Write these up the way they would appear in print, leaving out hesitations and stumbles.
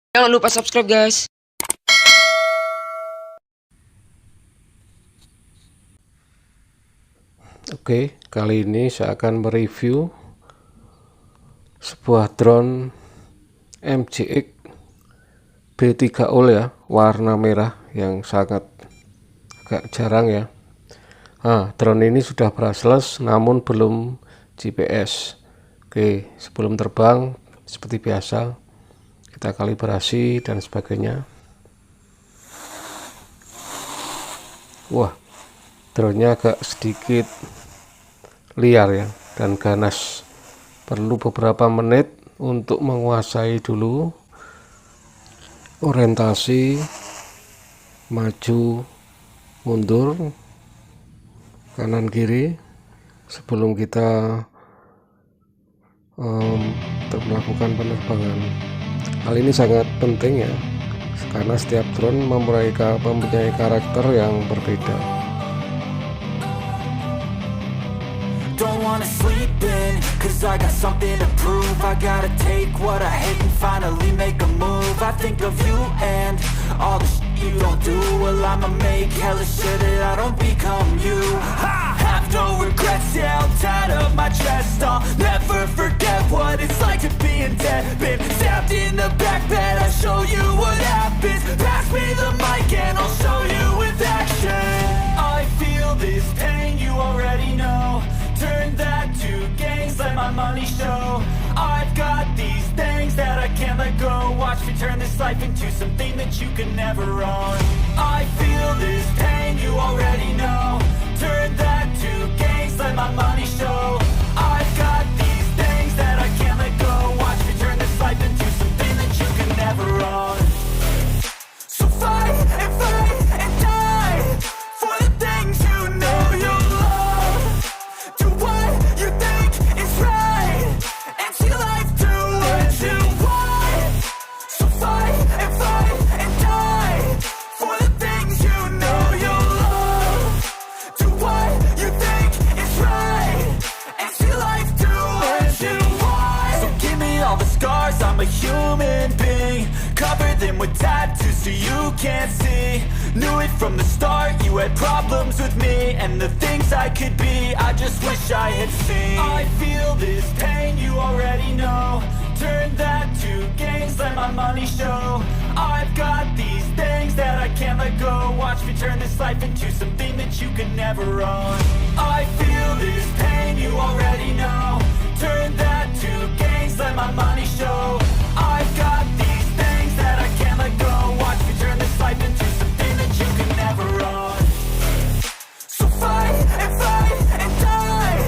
Jangan lupa subscribe guys. Oke, kali ini saya akan mereview sebuah drone Mjx B3 Old ya, warna merah yang sangat agak jarang ya. Drone ini sudah brushless namun belum GPS. Oke, sebelum terbang seperti biasa kita kalibrasi dan sebagainya. Wah, drone-nya agak sedikit liar ya dan ganas, perlu beberapa menit untuk menguasai dulu orientasi maju mundur kanan kiri sebelum kita melakukan penerbangan. Hal ini sangat penting ya, karena setiap drone mempunyai karakter yang berbeda. Don't wanna sleep in, cause I got something to prove. I gotta take what I hate and finally make a move. I think of you and all the shit you don't do. Well, I'ma make hella sure that I don't become you. I have no regrets, yeah, I'm tied up my chest. I'll never forget what it's like to be in debt. Been stabbed in the back bed, I'll show you what happens. Pass me the mic and I'll show you with action. I feel this pain, you already know. Turn that to gains, let my money show. I've got these things that I can't let go. Watch me turn this life into something that you can never own. I feel this pain, you already know. Turn that to gains, let my money show. I've got these things that I can't let go. Watch me turn this life into something that you can never own. So fight and die for the things you know you love. Do what you think is right and see life do what you want. So fight and die for the things you know you love. Do what you think is right and see life do what you want. So give me all the scars, I'm a human being. Cover them with tattoos so you can't see. Knew it from the start, you had problems with me and the things I could be, I just wish I had seen. I feel this pain, you already know. Turn that to gains, let my money show. I've got these things that I can't let go. Watch me turn this life into something that you can never own. I feel this pain, you already know. Turn that to gains, let my money show. I've got these things that I can't let go. Watch me turn this life into something that you can never own. So fight and die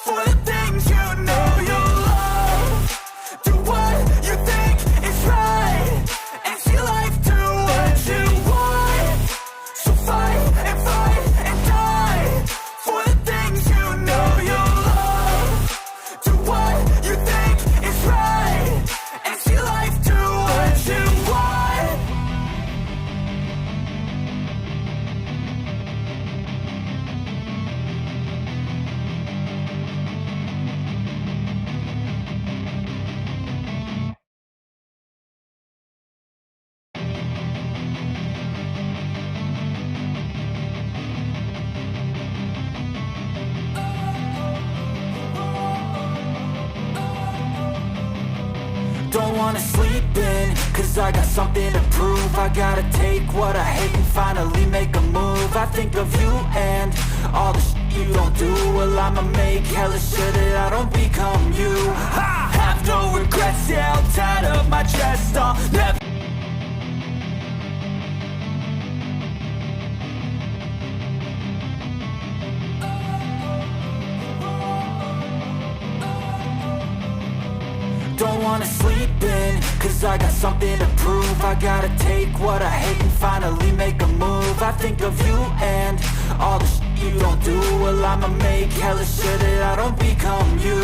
for the things you know you love. Do what you think is right and see life do what you want. So fight and die for the things you know you love. Do what you think is right and see life do what you want. Don't wanna sleep in, cause I got something to prove. I gotta take what I hate and finally make a move. I think of you and all the shit you don't do. Well, I'ma make hella sure that I don't become you. I have no regrets, yeah, I'm tied up my chest. I'll never. Don't wanna sleep in, cause I got something to prove. I gotta take what I hate and finally make a move. I think of you and all the shit you don't do. Well, I'ma make hella sure that I don't become you.